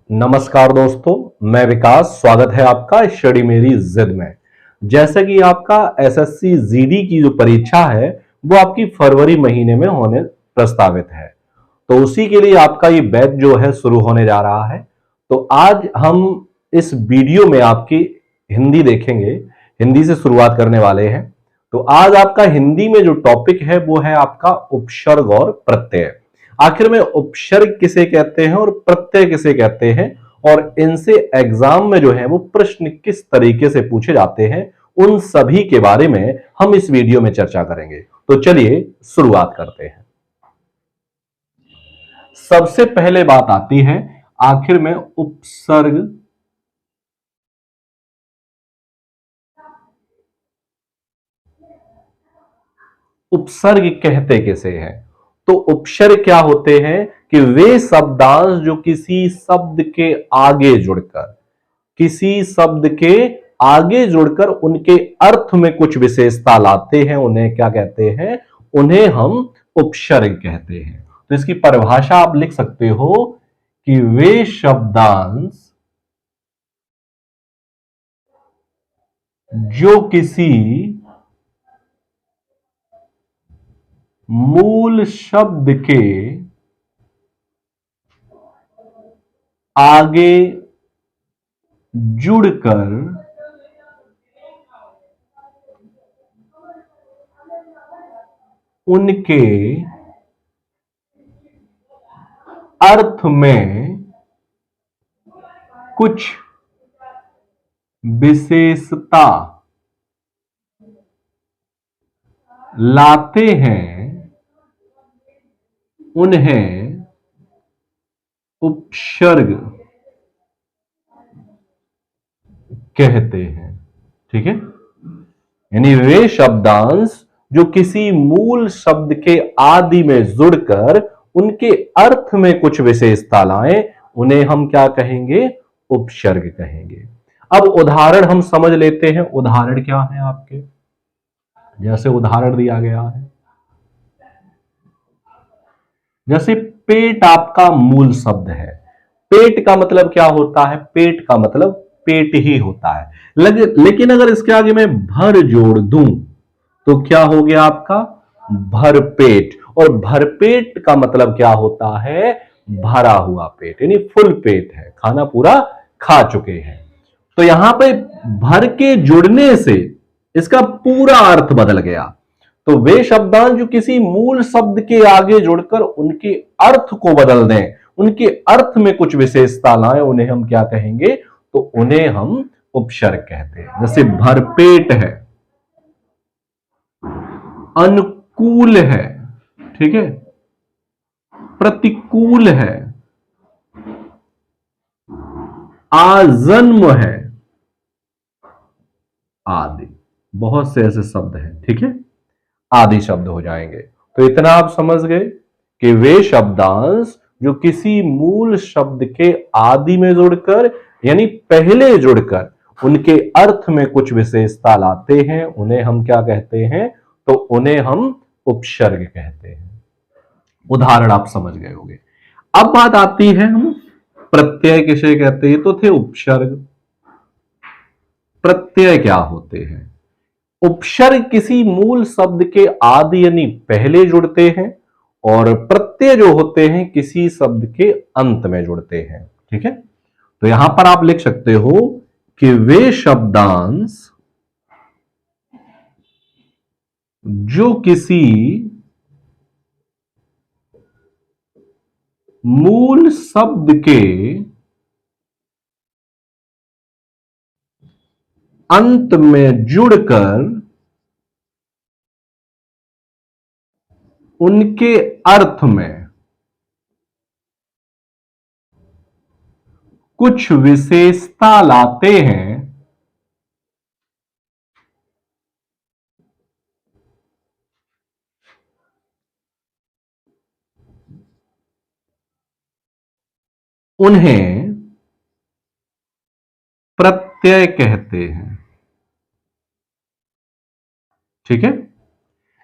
नमस्कार दोस्तों, मैं विकास। स्वागत है आपका स्टडी मेरी जिद में। जैसे कि आपका एसएससी जीडी की जो परीक्षा है वो आपकी फरवरी महीने में होने प्रस्तावित है, तो उसी के लिए आपका ये बैच जो है शुरू होने जा रहा है। तो आज हम इस वीडियो में आपकी हिंदी देखेंगे, हिंदी से शुरुआत करने वाले हैं। तो आज आपका हिंदी में जो टॉपिक है वो है आपका उपसर्ग और प्रत्यय। आखिर में उपसर्ग किसे कहते हैं और प्रत्यय किसे कहते हैं, और इनसे एग्जाम में जो है वो प्रश्न किस तरीके से पूछे जाते हैं, उन सभी के बारे में हम इस वीडियो में चर्चा करेंगे। तो चलिए शुरुआत करते हैं। सबसे पहले बात आती है आखिर में उपसर्ग उपसर्ग कहते किसे हैं। तो उपसर्ग क्या होते हैं कि वे शब्दांश जो किसी शब्द के आगे जुड़कर उनके अर्थ में कुछ विशेषता लाते हैं, उन्हें क्या कहते हैं, उन्हें हम उपसर्ग कहते हैं। तो इसकी परिभाषा आप लिख सकते हो कि वे शब्दांश जो किसी मूल शब्द के आगे जुड़कर उनके अर्थ में कुछ विशेषता लाते हैं, उन्हें उपसर्ग कहते हैं। ठीक है, यानी वे शब्दांश जो किसी मूल शब्द के आदि में जुड़कर उनके अर्थ में कुछ विशेषता लाएं, उन्हें हम क्या कहेंगे, उपसर्ग कहेंगे। अब उदाहरण हम समझ लेते हैं। उदाहरण क्या है आपके, जैसे उदाहरण दिया गया है, जैसे पेट आपका मूल शब्द है। पेट का मतलब क्या होता है, पेट का मतलब पेट ही होता है। लेकिन अगर इसके आगे मैं भर जोड़ दूं तो क्या हो गया आपका, भरपेट। और भरपेट का मतलब क्या होता है, भरा हुआ पेट, यानी फुल पेट है, खाना पूरा खा चुके हैं। तो यहां पे भर के जुड़ने से इसका पूरा अर्थ बदल गया। तो वे शब्दांश जो किसी मूल शब्द के आगे जुड़कर उनके अर्थ को बदल दें, उनके अर्थ में कुछ विशेषता लाएं, उन्हें हम क्या कहेंगे, तो उन्हें हम उपसर्ग कहते हैं। जैसे भरपेट है, अनुकूल है, ठीक है, प्रतिकूल है, आजन्म है, आदि। बहुत से ऐसे शब्द हैं, ठीक है, आदि शब्द हो जाएंगे। तो इतना आप समझ गए कि वे शब्दांश जो किसी मूल शब्द के आदि में जुड़कर, यानी पहले जुड़कर उनके अर्थ में कुछ विशेषता लाते हैं, उन्हें हम क्या कहते हैं, तो उन्हें हम उपसर्ग कहते हैं। उदाहरण आप समझ गए होंगे। अब बात आती है हम प्रत्यय किसे कहते हैं। तो थे उपसर्ग, प्रत्यय क्या होते हैं। उपसर्ग किसी मूल शब्द के आदि यानी पहले जुड़ते हैं, और प्रत्यय जो होते हैं किसी शब्द के अंत में जुड़ते हैं। ठीक है, तो यहां पर आप लिख सकते हो कि वे शब्दांश जो किसी मूल शब्द के अंत में जुड़कर उनके अर्थ में कुछ विशेषता लाते हैं, उन्हें प्रत्यय कहते हैं। ठीक है,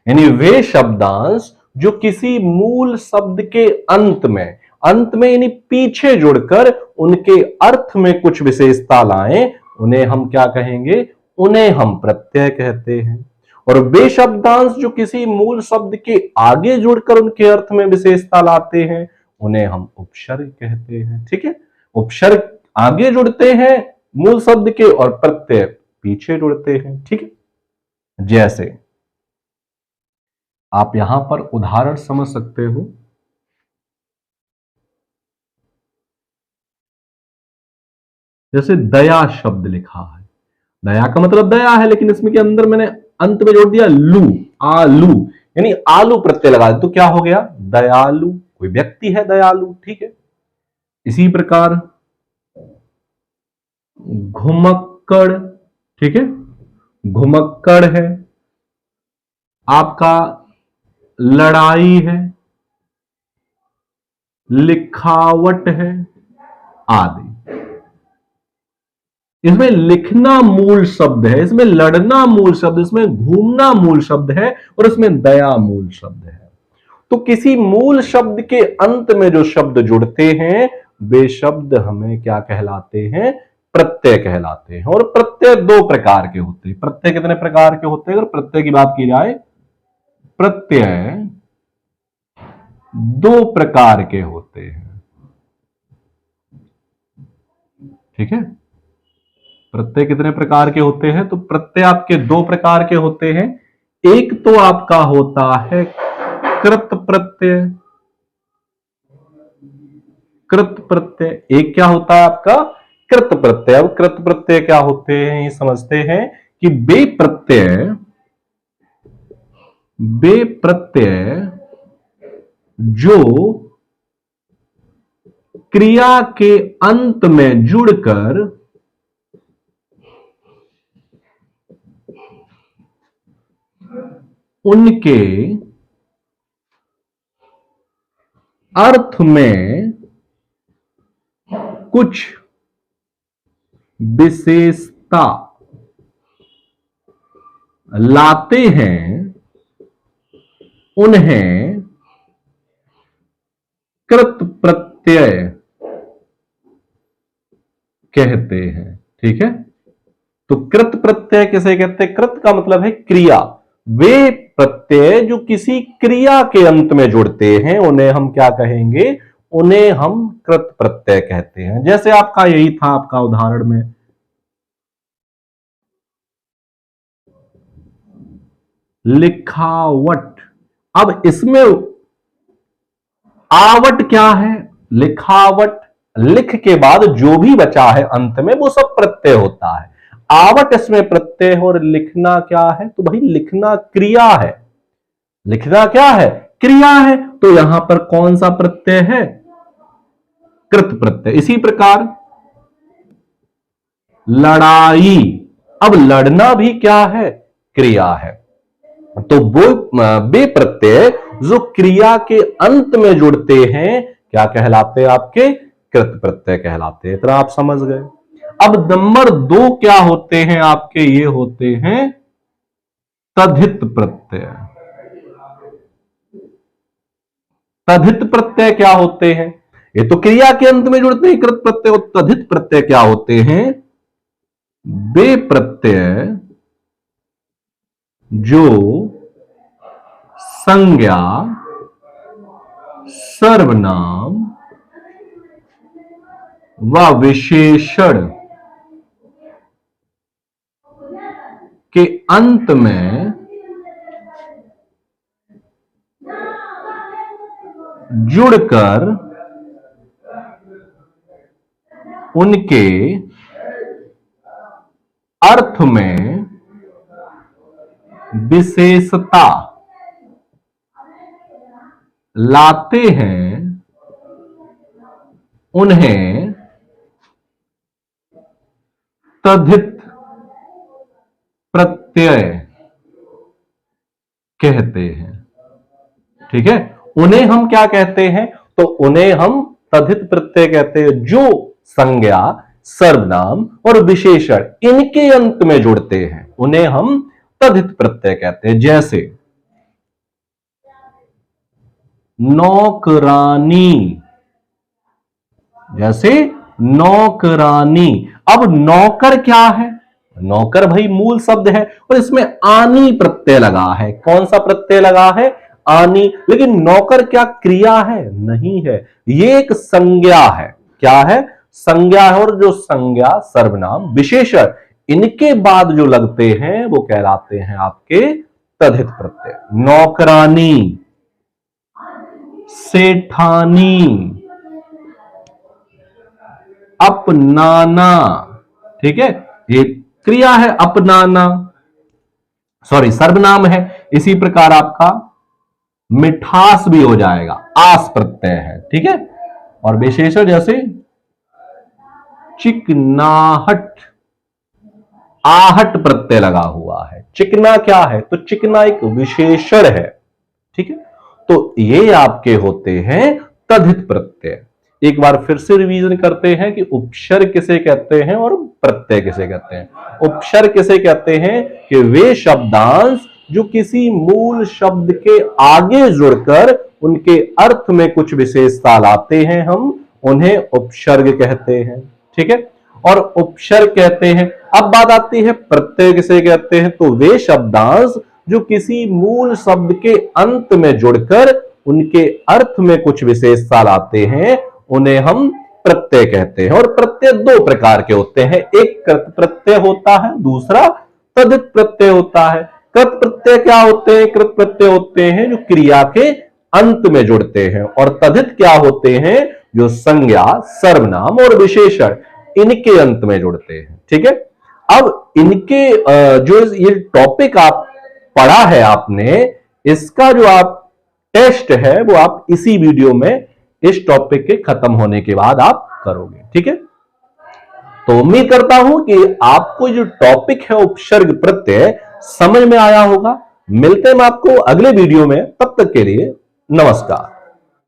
यानी वे शब्दांश जो किसी मूल शब्द के अंत में अंत में यानी पीछे जुड़कर उनके अर्थ में कुछ विशेषता लाएं, उन्हें हम क्या कहेंगे? उन्हें हम प्रत्यय कहते हैं। और वे शब्दांश जो किसी मूल शब्द के आगे जुड़कर उनके अर्थ में विशेषता लाते हैं, उन्हें हम उपसर्ग कहते हैं। ठीक है, उपसर्ग आगे जुड़ते हैं मूल शब्द के और प्रत्यय पीछे जुड़ते हैं। ठीक है, जैसे आप यहां पर उदाहरण समझ सकते हो। जैसे दया शब्द लिखा है, दया का मतलब दया है, लेकिन इसमें के अंदर मैंने अंत में जोड़ दिया लू, आलू, यानी आलू प्रत्यय लगा दिया, तो क्या हो गया? दयालु। कोई व्यक्ति है दयालु। ठीक है, इसी प्रकार घुमक्कड़, ठीक है, घुमक्कड़ है, आपका लड़ाई है, लिखावट है आदि। इसमें लिखना मूल शब्द है, इसमें लड़ना मूल शब्द, इसमें घूमना मूल शब्द है और इसमें दया मूल शब्द है। तो किसी मूल शब्द के अंत में जो शब्द जुड़ते हैं वे शब्द हमें क्या कहलाते हैं? प्रत्यय कहलाते हैं। और प्रत्यय दो प्रकार के होते हैं। प्रत्यय कितने प्रकार के होते हैं? अगर प्रत्यय की बात की जाए, प्रत्यय दो प्रकार के होते हैं। ठीक है, प्रत्यय कितने प्रकार के होते हैं? तो प्रत्यय आपके दो प्रकार के होते हैं। एक तो आपका होता है कृत प्रत्यय, कृत प्रत्यय। एक क्या होता है आपका? कृत प्रत्यय। अब कृत प्रत्यय क्या होते हैं ये समझते हैं कि वे प्रत्यय जो क्रिया के अंत में जुड़कर उनके अर्थ में कुछ विशेषता लाते हैं, उन्हें कृत प्रत्यय कहते हैं। ठीक है, तो कृत प्रत्यय किसे कहते हैं? कृत का मतलब है क्रिया। वे प्रत्यय जो किसी क्रिया के अंत में जुड़ते हैं उन्हें हम क्या कहेंगे? उन्हें हम कृत प्रत्यय कहते हैं। जैसे आपका यही था आपका उदाहरण में लिखावट। अब इसमें आवट क्या है? लिखावट। लिख के बाद जो भी बचा है अंत में वो सब प्रत्यय होता है। आवट इसमें प्रत्यय है और लिखना क्या है? तो भाई लिखना क्रिया है। लिखना क्या है? क्रिया है। तो यहां पर कौन सा प्रत्यय है? कृत प्रत्यय। इसी प्रकार लड़ाई, अब लड़ना भी क्या है? क्रिया है। तो वो वे प्रत्यय जो क्रिया के अंत में जुड़ते हैं क्या कहलाते हैं? आपके कृत प्रत्यय कहलाते हैं। इतना आप समझ गए। अब नंबर दो क्या होते हैं आपके? ये होते हैं तद्धित प्रत्यय। तद्धित प्रत्यय क्या होते हैं? ये तो क्रिया के अंत में जुड़ते हैं कृत प्रत्यय। और तद्धित प्रत्यय क्या होते हैं? वे प्रत्यय जो संज्ञा, सर्वनाम व विशेषण के अंत में जुड़कर उनके अर्थ में विशेषता लाते हैं, उन्हें तद्धित प्रत्यय कहते हैं। ठीक है, उन्हें हम क्या कहते हैं? तो उन्हें हम तद्धित प्रत्यय कहते हैं जो संज्ञा, सर्वनाम और विशेषण इनके अंत में जुड़ते हैं, उन्हें हम तद्धित प्रत्यय कहते हैं। जैसे नौकरानी, जैसे नौकरानी। अब नौकर क्या है? नौकर भाई मूल शब्द है और इसमें आनी प्रत्यय लगा है। कौन सा प्रत्यय लगा है? आनी। लेकिन नौकर क्या क्रिया है? नहीं है, ये एक संज्ञा है। क्या है? संज्ञा है। और जो संज्ञा, सर्वनाम, विशेषण, इनके बाद जो लगते हैं वो कहलाते हैं आपके तद्धित प्रत्यय। नौकरानी, सेठानी, अपनाना। ठीक है, ये क्रिया है अपनाना, सॉरी सर्वनाम है। इसी प्रकार आपका मिठास भी हो जाएगा, आस प्रत्यय है। ठीक है, और विशेषण जैसे चिकनाहट, आहट प्रत्यय लगा हुआ है। चिकना क्या है? तो चिकना एक विशेषण है। ठीक है, तो ये आपके होते हैं तद्धित प्रत्यय। एक बार फिर से रिवीजन करते हैं कि उपसर्ग किसे कहते हैं और प्रत्यय किसे कहते हैं। उपसर्ग किसे कहते हैं? कि वे शब्दांश जो किसी मूल शब्द के आगे जुड़कर उनके अर्थ में कुछ विशेषता लाते हैं, हम उन्हें उपसर्ग कहते हैं। ठीक है, और उपसर्ग कहते हैं। अब बात आती है प्रत्यय किसे कहते हैं? तो वे शब्दांश जो किसी मूल शब्द के अंत में जुड़कर उनके अर्थ में कुछ विशेषता लाते हैं, उन्हें हम प्रत्यय कहते हैं। और प्रत्यय दो प्रकार के होते हैं, एक कृत प्रत्यय होता है, दूसरा तद्धित प्रत्यय होता है। कृत प्रत्यय क्या होते हैं? कृत प्रत्यय होते हैं जो क्रिया के अंत में जुड़ते हैं, और तद्धित क्या होते हैं? जो संज्ञा, सर्वनाम और विशेषण इनके अंत में जुड़ते हैं। ठीक है, अब इनके जो ये टॉपिक आप पढ़ा है आपने, इसका जो आप टेस्ट है वो आप इसी वीडियो में इस टॉपिक के खत्म होने के बाद आप करोगे। ठीक है, तो उम्मीद करता हूं कि आपको जो टॉपिक है उपसर्ग प्रत्यय समझ में आया होगा। मिलते हैं आपको अगले वीडियो में, तब तक के लिए नमस्कार।